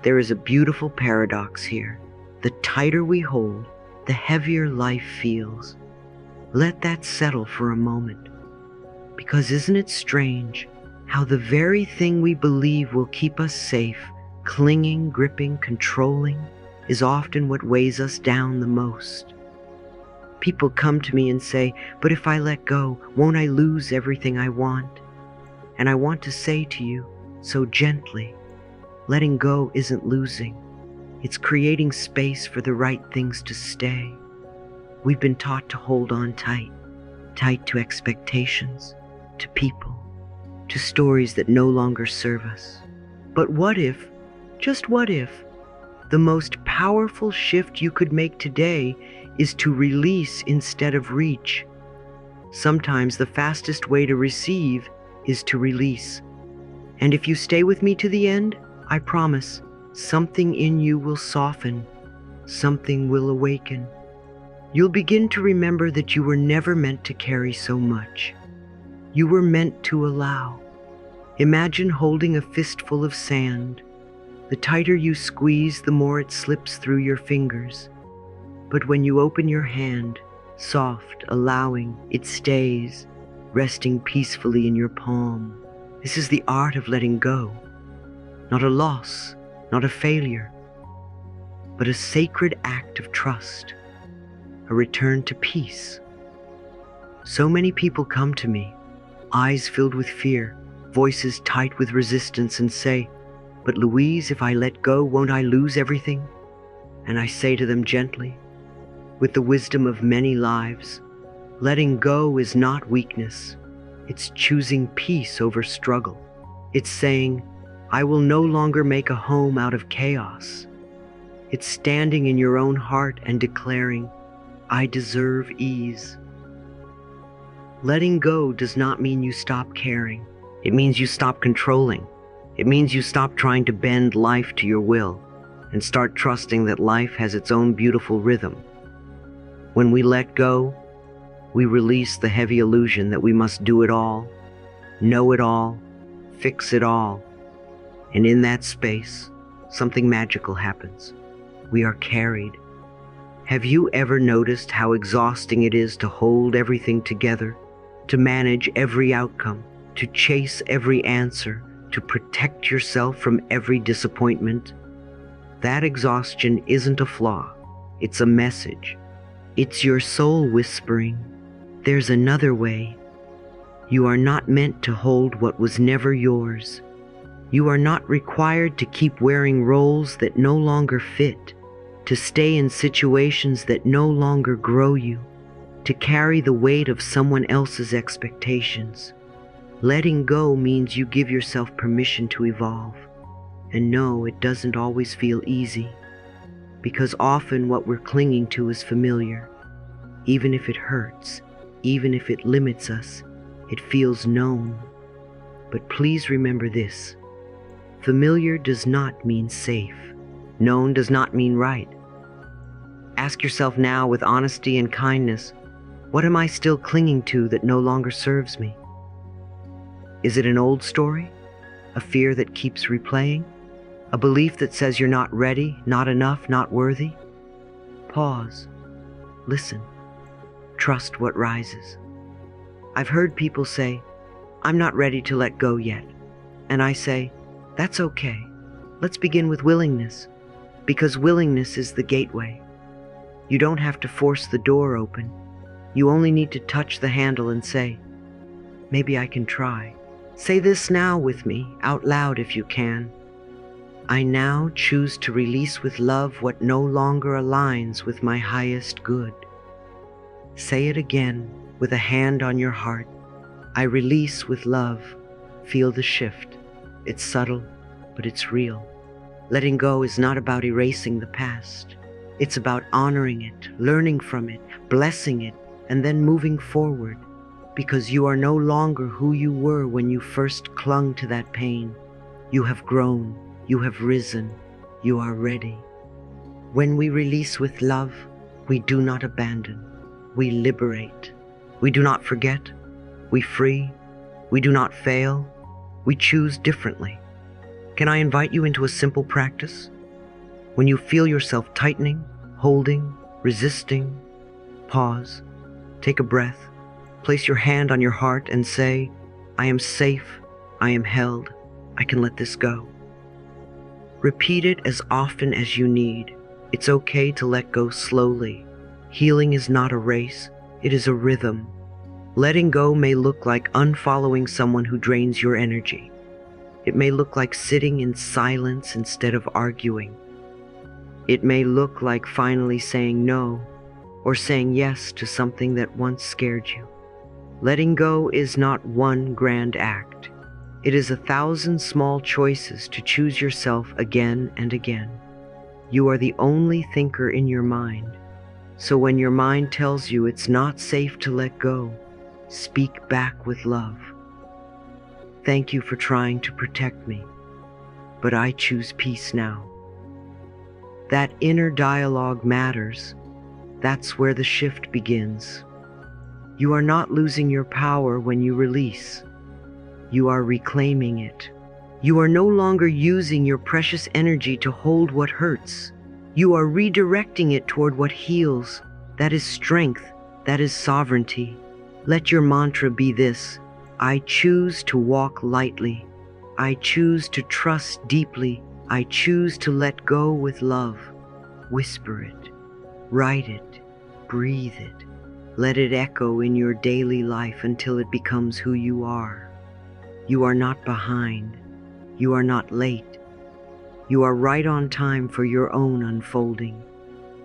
There is a beautiful paradox here. The tighter we hold, the heavier life feels. Let that settle for a moment. Because isn't it strange how the very thing we believe will keep us safe, clinging, gripping, controlling, is often what weighs us down the most? People come to me and say, "But if I let go, won't I lose everything I want?" And I want to say to you, so gently, letting go isn't losing. It's creating space for the right things to stay. We've been taught to hold on tight, tight to expectations, to people, to stories that no longer serve us. But what if, just what if, the most powerful shift you could make today is to release instead of reach? Sometimes the fastest way to receive is to release. And if you stay with me to the end, I promise, something in you will soften, something will awaken. You'll begin to remember that you were never meant to carry so much. You were meant to allow. Imagine holding a fistful of sand. The tighter you squeeze, the more it slips through your fingers. But when you open your hand, soft, allowing, it stays, resting peacefully in your palm. This is the art of letting go. Not a loss, not a failure, but a sacred act of trust, a return to peace. So many people come to me, eyes filled with fear, voices tight with resistance, and say, "But Louise, if I let go, won't I lose everything?" And I say to them gently, with the wisdom of many lives, letting go is not weakness. It's choosing peace over struggle. It's saying, "I will no longer make a home out of chaos." It's standing in your own heart and declaring, "I deserve ease." Letting go does not mean you stop caring. It means you stop controlling. It means you stop trying to bend life to your will and start trusting that life has its own beautiful rhythm. When we let go, we release the heavy illusion that we must do it all, know it all, fix it all. And in that space, something magical happens. We are carried. Have you ever noticed how exhausting it is to hold everything together, to manage every outcome, to chase every answer, to protect yourself from every disappointment? That exhaustion isn't a flaw. It's a message. It's your soul whispering, "There's another way." You are not meant to hold what was never yours. You are not required to keep wearing roles that no longer fit, to stay in situations that no longer grow you, to carry the weight of someone else's expectations. Letting go means you give yourself permission to evolve. And no, it doesn't always feel easy, because often what we're clinging to is familiar. Even if it hurts, even if it limits us, it feels known. But please remember this. Familiar does not mean safe. Known does not mean right. Ask yourself now with honesty and kindness, what am I still clinging to that no longer serves me? Is it an old story? A fear that keeps replaying? A belief that says you're not ready, not enough, not worthy? Pause. Listen. Trust what rises. I've heard people say, "I'm not ready to let go yet." And I say, that's okay. Let's begin with willingness, because willingness is the gateway. You don't have to force the door open. You only need to touch the handle and say, "Maybe I can try." Say this now with me, out loud if you can. "I now choose to release with love what no longer aligns with my highest good." Say it again with a hand on your heart. "I release with love." Feel the shift. It's subtle, but it's real. Letting go is not about erasing the past. It's about honoring it, learning from it, blessing it, and then moving forward. Because you are no longer who you were when you first clung to that pain. You have grown, you have risen, you are ready. When we release with love, we do not abandon, we liberate. We do not forget, we free. We do not fail, we choose differently. Can I invite you into a simple practice? When you feel yourself tightening, holding, resisting, pause, take a breath, place your hand on your heart and say, I am safe, I am held, I can let this go. Repeat it as often as you need. It's okay to let go slowly. Healing is not a race, it is a rhythm. Letting go may look like unfollowing someone who drains your energy. It may look like sitting in silence instead of arguing. It may look like finally saying no or saying yes to something that once scared you. Letting go is not one grand act. It is 1,000 small choices to choose yourself again and again. You are the only thinker in your mind. So when your mind tells you it's not safe to let go, speak back with love. Thank you for trying to protect me, but I choose peace now. That inner dialogue matters. That's where the shift begins. You are not losing your power when you release. You are reclaiming it. You are no longer using your precious energy to hold what hurts. You are redirecting it toward what heals. That is strength. That is sovereignty. Let your mantra be this: I choose to walk lightly. I choose to trust deeply. I choose to let go with love. Whisper it. Write it. Breathe it. Let it echo in your daily life until it becomes who you are. You are not behind. You are not late. You are right on time for your own unfolding.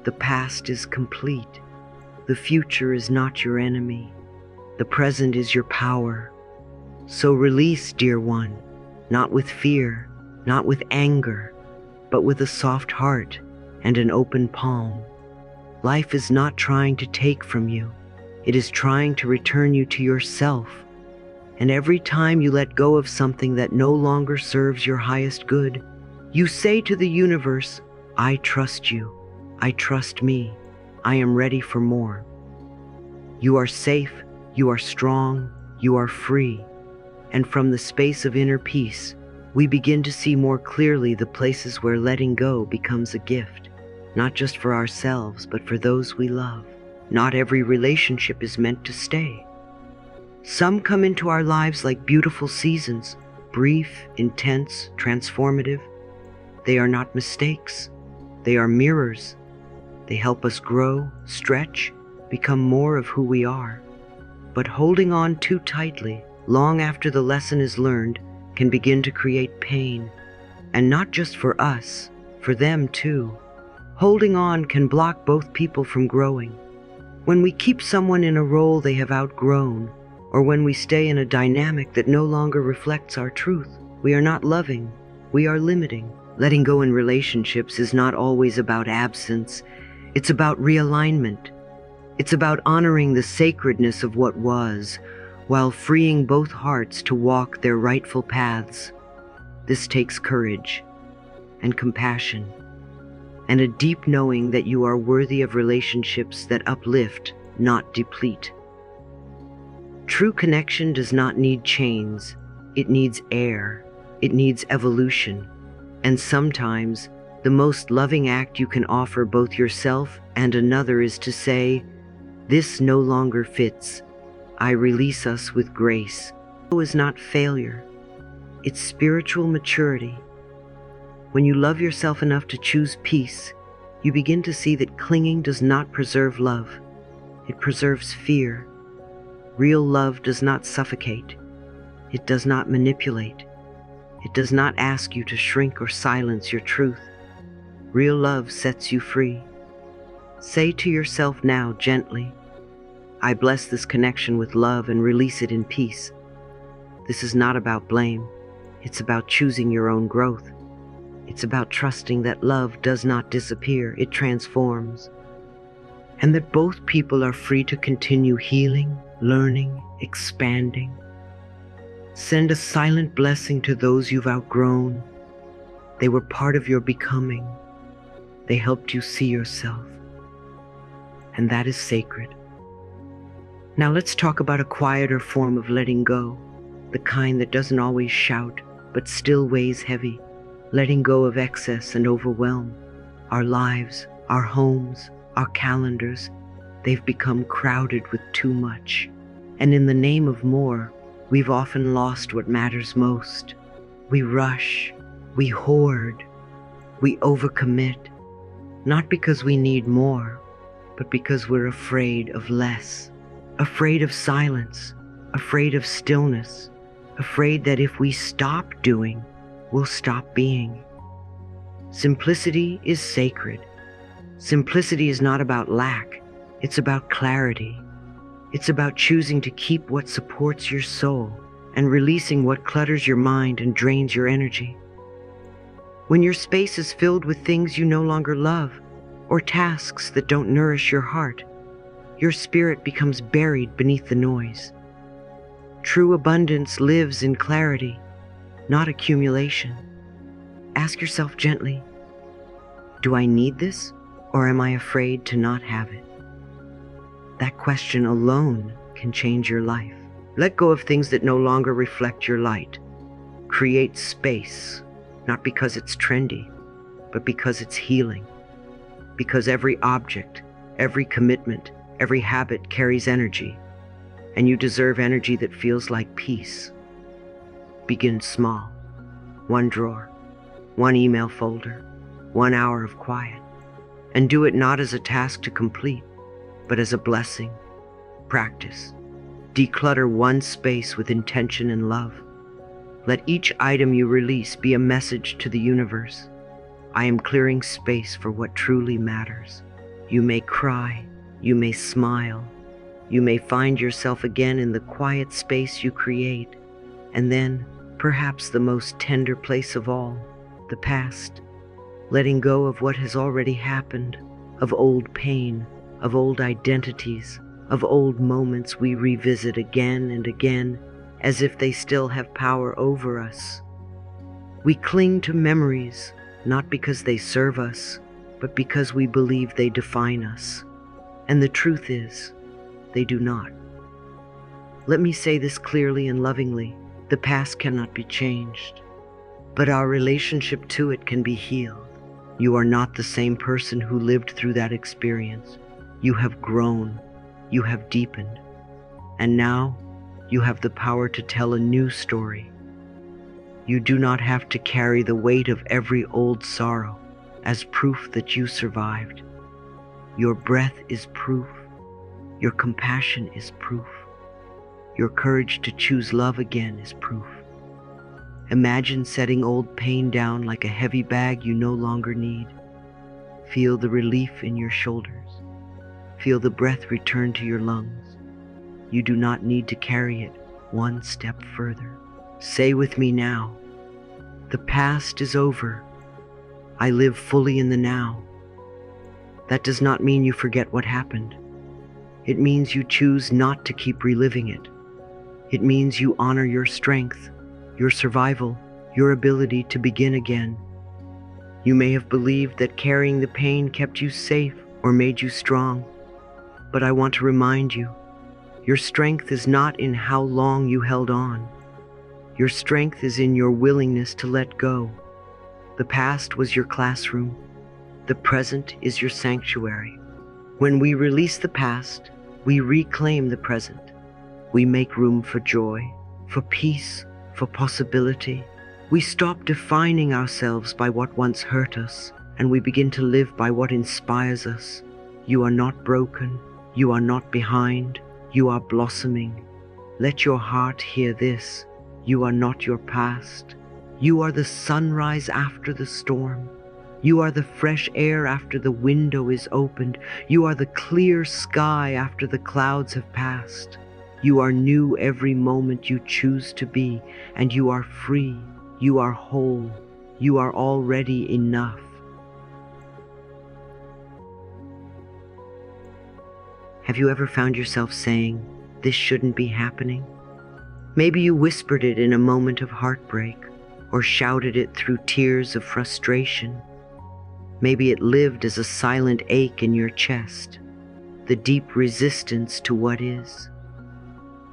The past is complete. The future is not your enemy. The present is your power. So release, dear one, not with fear, not with anger, but with a soft heart and an open palm. Life is not trying to take from you. It is trying to return you to yourself. And every time you let go of something that no longer serves your highest good, you say to the universe, I trust you. I trust me. I am ready for more. You are safe. You are strong. You are free. And from the space of inner peace, we begin to see more clearly the places where letting go becomes a gift, not just for ourselves, but for those we love. Not every relationship is meant to stay. Some come into our lives like beautiful seasons, brief, intense, transformative. They are not mistakes. They are mirrors. They help us grow, stretch, become more of who we are. But holding on too tightly, long after the lesson is learned, can begin to create pain. And not just for us, for them too. Holding on can block both people from growing. When we keep someone in a role they have outgrown, or when we stay in a dynamic that no longer reflects our truth, we are not loving, we are limiting. Letting go in relationships is not always about absence. It's about realignment. It's about honoring the sacredness of what was, while freeing both hearts to walk their rightful paths. This takes courage and compassion, and a deep knowing that you are worthy of relationships that uplift, not deplete. True connection does not need chains. It needs air. It needs evolution. And sometimes, the most loving act you can offer both yourself and another is to say, this no longer fits. I release us with grace. It is not failure. It's spiritual maturity. When you love yourself enough to choose peace, you begin to see that clinging does not preserve love. It preserves fear. Real love does not suffocate. It does not manipulate. It does not ask you to shrink or silence your truth. Real love sets you free. Say to yourself now gently, I bless this connection with love and release it in peace. This is not about blame. It's about choosing your own growth. It's about trusting that love does not disappear, it transforms. And that both people are free to continue healing, learning, expanding. Send a silent blessing to those you've outgrown. They were part of your becoming. They helped you see yourself. And that is sacred. Now let's talk about a quieter form of letting go, the kind that doesn't always shout, but still weighs heavy. letting go of excess and overwhelm. Our lives, our homes, our calendars, they've become crowded with too much. And in the name of more, we've often lost what matters most. We rush, we hoard, we overcommit, not because we need more, but because we're afraid of less, afraid of silence, afraid of stillness, afraid that if we stop doing, we'll stop being. Simplicity is sacred. Simplicity is not about lack, it's about clarity. It's about choosing to keep what supports your soul and releasing what clutters your mind and drains your energy. When your space is filled with things you no longer love or tasks that don't nourish your heart, your spirit becomes buried beneath the noise. True abundance lives in clarity, not accumulation. Ask yourself gently, do I need this, or am I afraid to not have it? That question alone can change your life. Let go of things that no longer reflect your light. Create space, not because it's trendy, but because it's healing. Because every object, every commitment, every habit carries energy, and you deserve energy that feels like peace. Begin small. One drawer, one email folder, 1 hour of quiet. And do it not as a task to complete, but as a blessing. Practice. Declutter one space with intention and love. Let each item you release be a message to the universe. I am clearing space for what truly matters. You may cry, you may smile, you may find yourself again in the quiet space you create, and then, perhaps the most tender place of all, the past. Letting go of what has already happened, of old pain, of old identities, of old moments we revisit again and again, as if they still have power over us. We cling to memories, not because they serve us, but because we believe they define us. And the truth is, they do not. Let me say this clearly and lovingly. The past cannot be changed, but our relationship to it can be healed. You are not the same person who lived through that experience. You have grown, you have deepened, and now you have the power to tell a new story. You do not have to carry the weight of every old sorrow as proof that you survived. Your breath is proof. Your compassion is proof. Your courage to choose love again is proof. Imagine setting old pain down like a heavy bag you no longer need. Feel the relief in your shoulders. Feel the breath return to your lungs. You do not need to carry it one step further. Say with me now, the past is over. I live fully in the now. That does not mean you forget what happened. It means you choose not to keep reliving it. It means you honor your strength, your survival, your ability to begin again. You may have believed that carrying the pain kept you safe or made you strong, but I want to remind you, your strength is not in how long you held on. Your strength is in your willingness to let go. The past was your classroom. The present is your sanctuary. When we release the past, we reclaim the present. We make room for joy, for peace, for possibility. We stop defining ourselves by what once hurt us, and we begin to live by what inspires us. You are not broken. You are not behind. You are blossoming. Let your heart hear this. You are not your past. You are the sunrise after the storm. You are the fresh air after the window is opened. You are the clear sky after the clouds have passed. You are new every moment you choose to be, and you are free. You are whole. You are already enough. Have you ever found yourself saying, "This shouldn't be happening"? Maybe you whispered it in a moment of heartbreak, or shouted it through tears of frustration. Maybe it lived as a silent ache in your chest, the deep resistance to what is.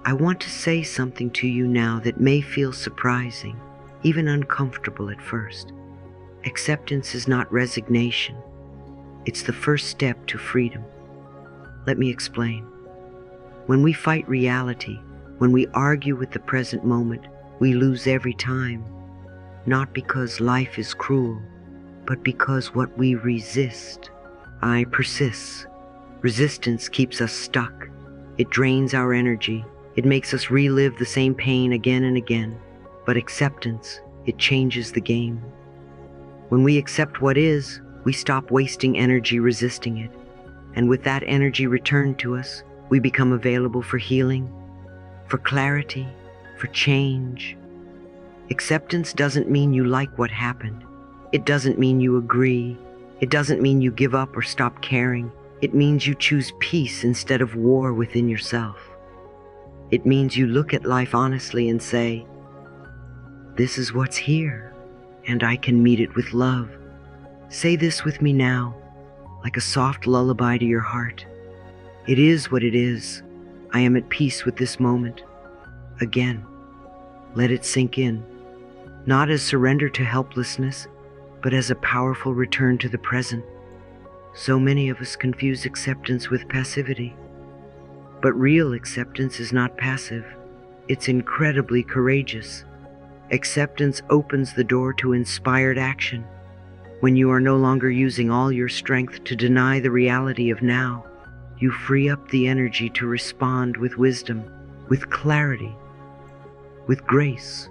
I want to say something to you now that may feel surprising, even uncomfortable at first. Acceptance is not resignation. It's the first step to freedom. Let me explain. When we fight reality, when we argue with the present moment, we lose every time. Not because life is cruel, but because what we resist, persists. Resistance keeps us stuck. It drains our energy. It makes us relive the same pain again and again. But acceptance, it changes the game. When we accept what is, we stop wasting energy resisting it. And with that energy returned to us, we become available for healing, for clarity, for change. Acceptance doesn't mean you like what happened. It doesn't mean you agree. It doesn't mean you give up or stop caring. It means you choose peace instead of war within yourself. It means you look at life honestly and say, "This is what's here, and I can meet it with love." Say this with me now, like a soft lullaby to your heart. It is what it is. I am at peace with this moment. Again, let it sink in, not as surrender to helplessness, but as a powerful return to the present. So many of us confuse acceptance with passivity. But real acceptance is not passive. It's incredibly courageous. Acceptance opens the door to inspired action. When you are no longer using all your strength to deny the reality of now, you free up the energy to respond with wisdom, with clarity, with grace.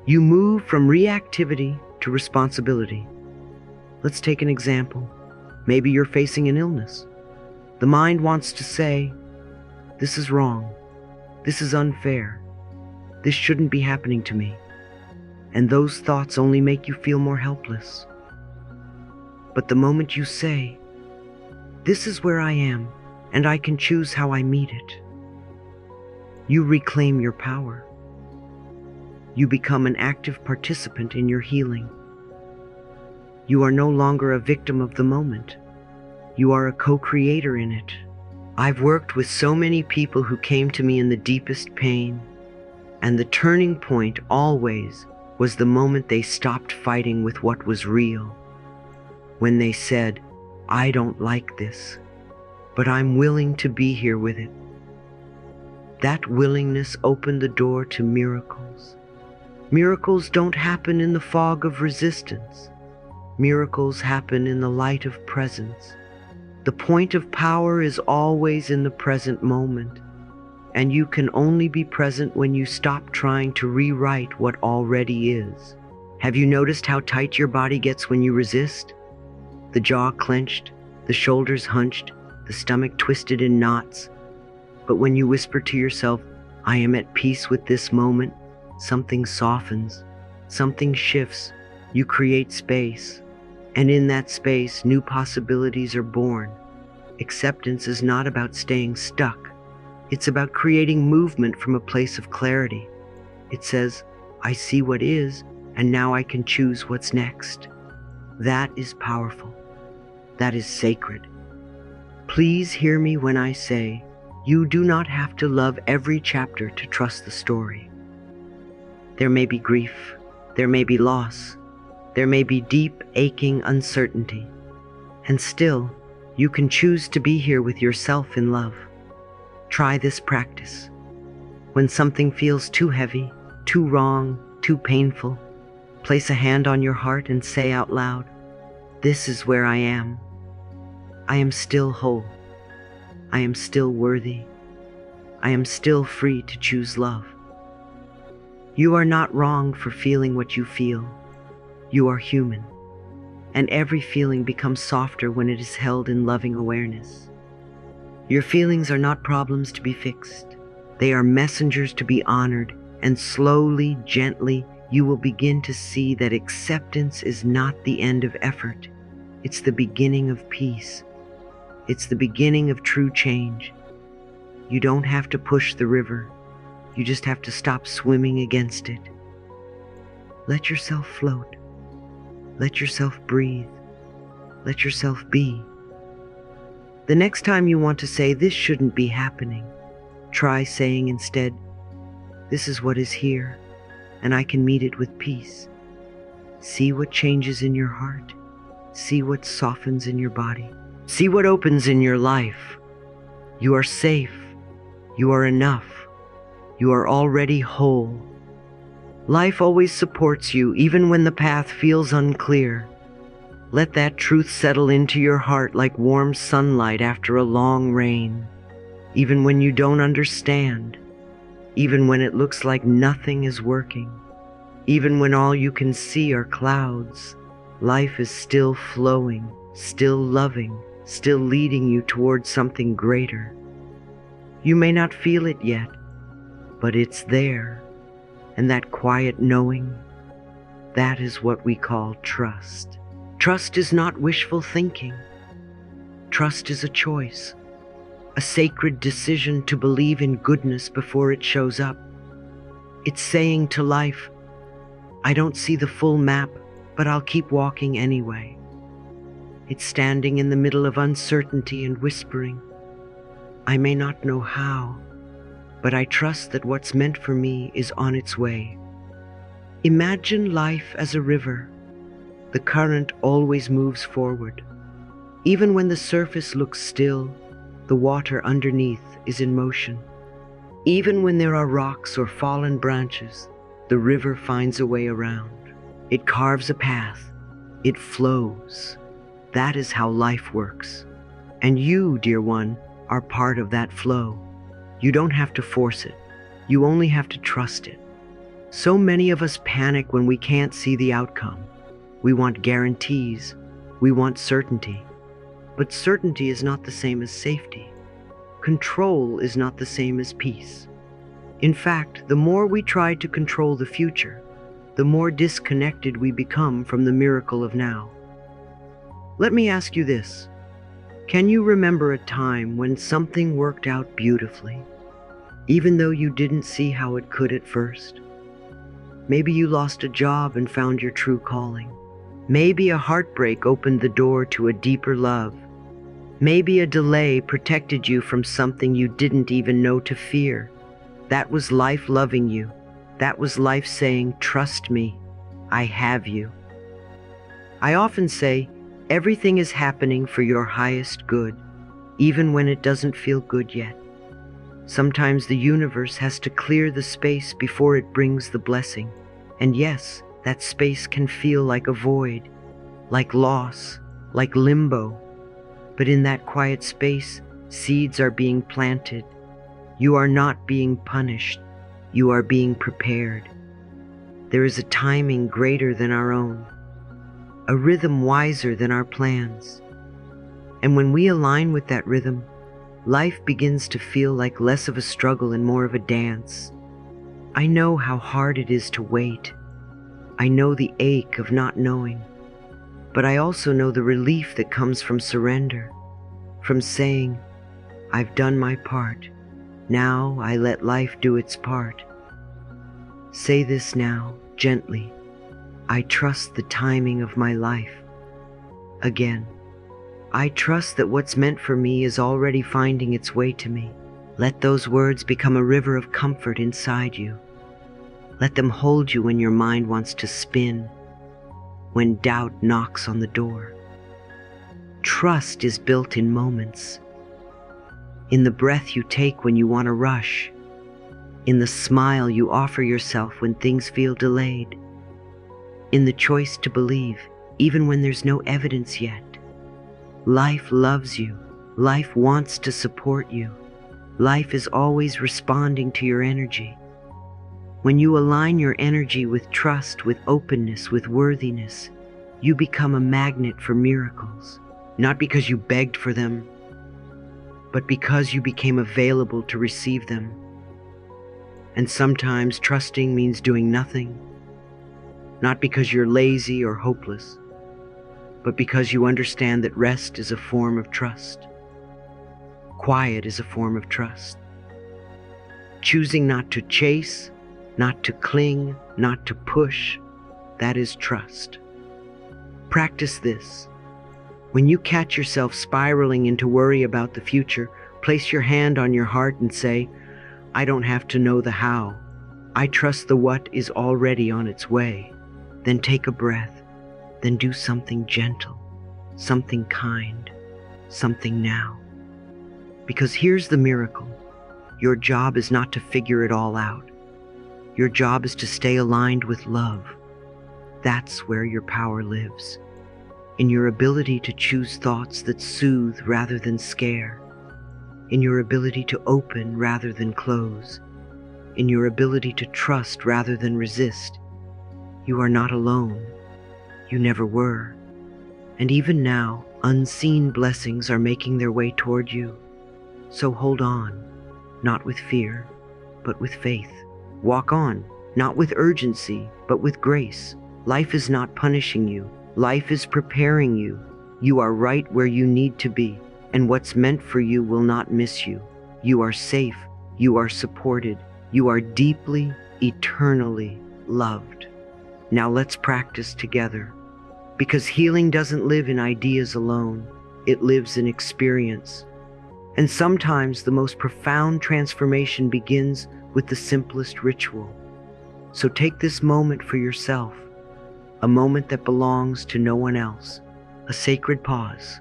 You move from reactivity to responsibility. Let's take an example. Maybe you're facing an illness. The mind wants to say, "This is wrong. This is unfair. This shouldn't be happening to me." And those thoughts only make you feel more helpless. But the moment you say, "This is where I am, and I can choose how I meet it," you reclaim your power. You become an active participant in your healing. You are no longer a victim of the moment. You are a co-creator in it. I've worked with so many people who came to me in the deepest pain, and the turning point always was the moment they stopped fighting with what was real. When they said, "I don't like this, but I'm willing to be here with it." That willingness opened the door to miracles. Miracles don't happen in the fog of resistance. Miracles happen in the light of presence. The point of power is always in the present moment, and you can only be present when you stop trying to rewrite what already is. Have you noticed how tight your body gets when you resist? The jaw clenched, the shoulders hunched, the stomach twisted in knots. But when you whisper to yourself, "I am at peace with this moment," something softens, something shifts, you create space. And in that space, new possibilities are born. Acceptance is not about staying stuck. It's about creating movement from a place of clarity. It says, "I see what is, and now I can choose what's next." That is powerful. That is sacred. Please hear me when I say, you do not have to love every chapter to trust the story. There may be grief. There may be loss. There may be deep, aching uncertainty. And still, you can choose to be here with yourself in love. Try this practice. When something feels too heavy, too wrong, too painful, place a hand on your heart and say out loud, "This is where I am. I am still whole. I am still worthy. I am still free to choose love." You are not wrong for feeling what you feel. You are human, and every feeling becomes softer when it is held in loving awareness. Your feelings are not problems to be fixed. They are messengers to be honored, and slowly, gently, you will begin to see that acceptance is not the end of effort. It's the beginning of peace. It's the beginning of true change. You don't have to push the river. You just have to stop swimming against it. Let yourself float. Let yourself breathe. Let yourself be. The next time you want to say, "This shouldn't be happening," try saying instead, "This is what is here, and I can meet it with peace." See what changes in your heart. See what softens in your body. See what opens in your life. You are safe. You are enough. You are already whole. Life always supports you, even when the path feels unclear. Let that truth settle into your heart like warm sunlight after a long rain. Even when you don't understand, even when it looks like nothing is working, even when all you can see are clouds, life is still flowing, still loving, still leading you towards something greater. You may not feel it yet, but it's there. And that quiet knowing, that is what we call trust. Trust is not wishful thinking. Trust is a choice, a sacred decision to believe in goodness before it shows up. It's saying to life, I don't see the full map, but I'll keep walking anyway. It's standing in the middle of uncertainty and whispering, I may not know how, but I trust that what's meant for me is on its way. Imagine life as a river. The current always moves forward. Even when the surface looks still, the water underneath is in motion. Even when there are rocks or fallen branches, the river finds a way around. It carves a path. It flows. That is how life works. And you, dear one, are part of that flow. You don't have to force it. You only have to trust it. So many of us panic when we can't see the outcome. We want guarantees. We want certainty. But certainty is not the same as safety. Control is not the same as peace. In fact, the more we try to control the future, the more disconnected we become from the miracle of now. Let me ask you this. Can you remember a time when something worked out beautifully, even though you didn't see how it could at first? Maybe you lost a job and found your true calling. Maybe a heartbreak opened the door to a deeper love. Maybe a delay protected you from something you didn't even know to fear. That was life loving you. That was life saying, trust me, I have you. I often say, everything is happening for your highest good, even when it doesn't feel good yet. Sometimes the universe has to clear the space before it brings the blessing. And yes, that space can feel like a void, like loss, like limbo. But in that quiet space, seeds are being planted. You are not being punished. You are being prepared. There is a timing greater than our own, a rhythm wiser than our plans. And when we align with that rhythm, life begins to feel like less of a struggle and more of a dance. I know how hard it is to wait. I know the ache of not knowing. But I also know the relief that comes from surrender, from saying, I've done my part. Now I let life do its part. Say this now, gently. I trust the timing of my life. Again, I trust that what's meant for me is already finding its way to me. Let those words become a river of comfort inside you. Let them hold you when your mind wants to spin, when doubt knocks on the door. Trust is built in moments. In the breath you take when you want to rush. In the smile you offer yourself when things feel delayed. In the choice to believe, even when there's no evidence yet. Life loves you. Life wants to support you. Life is always responding to your energy. When you align your energy with trust, with openness, with worthiness, you become a magnet for miracles. Not because you begged for them, but because you became available to receive them. And sometimes trusting means doing nothing. Not because you're lazy or hopeless, but because you understand that rest is a form of trust. Quiet is a form of trust. Choosing not to chase, not to cling, not to push, that is trust. Practice this. When you catch yourself spiraling into worry about the future, place your hand on your heart and say, I don't have to know the how. I trust the what is already on its way. then take a breath, then do something gentle, something kind, something now. Because here's the miracle. Your job is not to figure it all out. Your job is to stay aligned with love. That's where your power lives. In your ability to choose thoughts that soothe rather than scare. In your ability to open rather than close. In your ability to trust rather than resist. You are not alone. You never were. And even now, unseen blessings are making their way toward you. So hold on, not with fear, but with faith. Walk on, not with urgency, but with grace. Life is not punishing you. Life is preparing you. You are right where you need to be, and what's meant for you will not miss you. You are safe. You are supported. You are deeply, eternally loved. Now let's practice together. Because healing doesn't live in ideas alone. It lives in experience. And sometimes the most profound transformation begins with the simplest ritual. So take this moment for yourself, a moment that belongs to no one else, a sacred pause.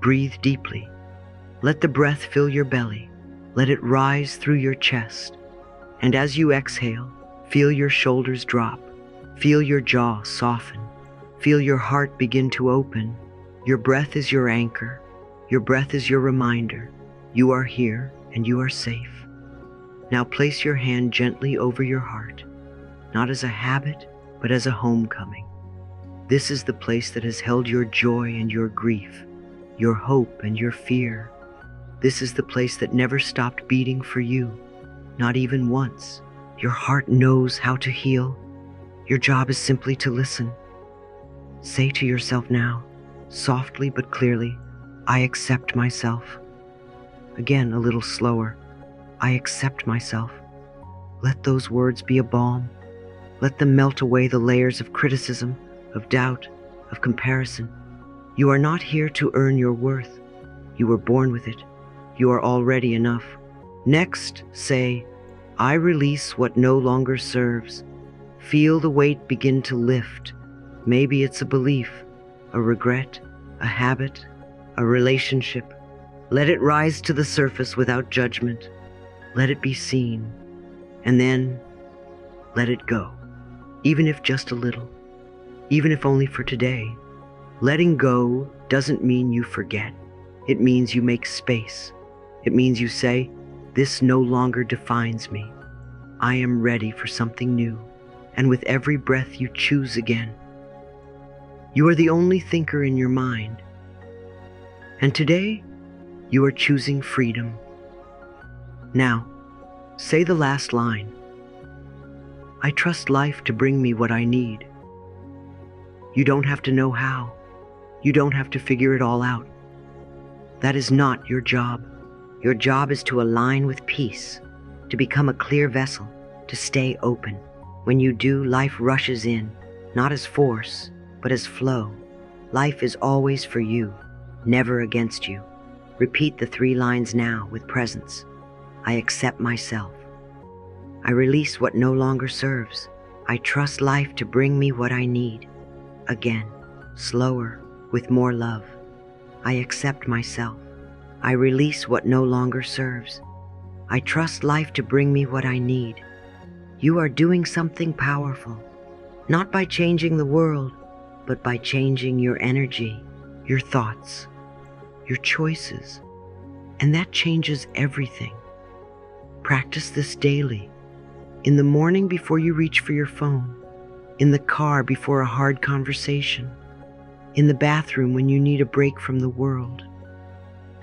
Breathe deeply. Let the breath fill your belly. Let it rise through your chest. And as you exhale, feel your shoulders drop. Feel your jaw soften. Feel your heart begin to open. Your breath is your anchor. Your breath is your reminder. You are here and you are safe. Now place your hand gently over your heart, not as a habit, but as a homecoming. This is the place that has held your joy and your grief, your hope and your fear. This is the place that never stopped beating for you, not even once. Your heart knows how to heal. Your job is simply to listen. Say to yourself now, softly but clearly, I accept myself. Again, a little slower. I accept myself. Let those words be a balm. Let them melt away the layers of criticism, of doubt, of comparison. You are not here to earn your worth. You were born with it. You are already enough. Next, say, I release what no longer serves. Feel the weight begin to lift. Maybe it's a belief, a regret, a habit, a relationship. Let it rise to the surface without judgment. Let it be seen. And then let it go. Even if just a little. Even if only for today. Letting go doesn't mean you forget. It means you make space. It means you say, this no longer defines me. I am ready for something new. And with every breath you choose again. You are the only thinker in your mind. And today, you are choosing freedom. Now, say the last line. I trust life to bring me what I need. You don't have to know how. You don't have to figure it all out. That is not your job. Your job is to align with peace, to become a clear vessel, to stay open. When you do, life rushes in, not as force, but as flow. Life is always for you, never against you. Repeat the 3 lines now with presence. I accept myself. I release what no longer serves. I trust life to bring me what I need. Again, slower, with more love. I accept myself. I release what no longer serves. I trust life to bring me what I need. You are doing something powerful, not by changing the world, but by changing your energy, your thoughts, your choices, and that changes everything. Practice this daily. In the morning before you reach for your phone, in the car before a hard conversation, in the bathroom when you need a break from the world.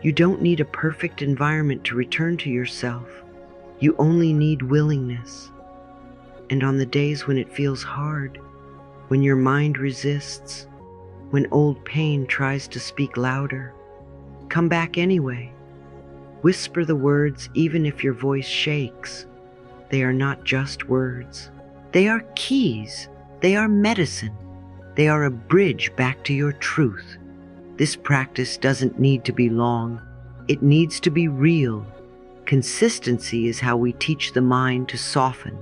You don't need a perfect environment to return to yourself. You only need willingness. And on the days when it feels hard, when your mind resists, when old pain tries to speak louder, come back anyway. Whisper the words even if your voice shakes. They are not just words. They are keys. They are medicine. They are a bridge back to your truth. This practice doesn't need to be long. It needs to be real. Consistency is how we teach the mind to soften.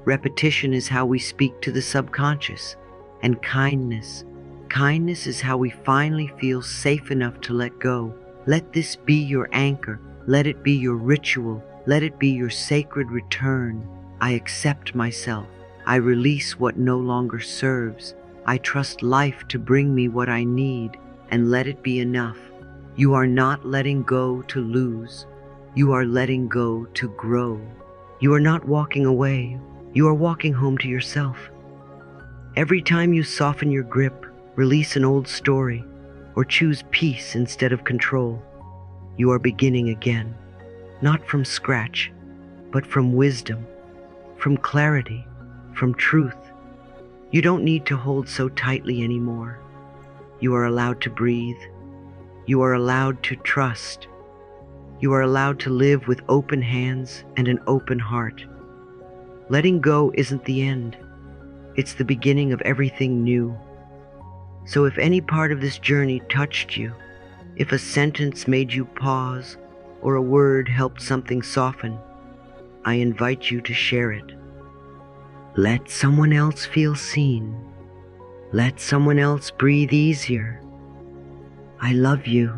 Repetition is how we speak to the subconscious. and kindness. Kindness is how we finally feel safe enough to let go. Let this be your anchor. Let it be your ritual. Let it be your sacred return. I accept myself. I release what no longer serves. I trust life to bring me what I need, and let it be enough. You are not letting go to lose. You are letting go to grow. You are not walking away. You are walking home to yourself. Every time you soften your grip, release an old story, or choose peace instead of control, you are beginning again, not from scratch, but from wisdom, from clarity, from truth. You don't need to hold so tightly anymore. You are allowed to breathe. You are allowed to trust. You are allowed to live with open hands and an open heart. Letting go isn't the end. It's the beginning of everything new. So if any part of this journey touched you, if a sentence made you pause or a word helped something soften, I invite you to share it. Let someone else feel seen. Let someone else breathe easier. I love you.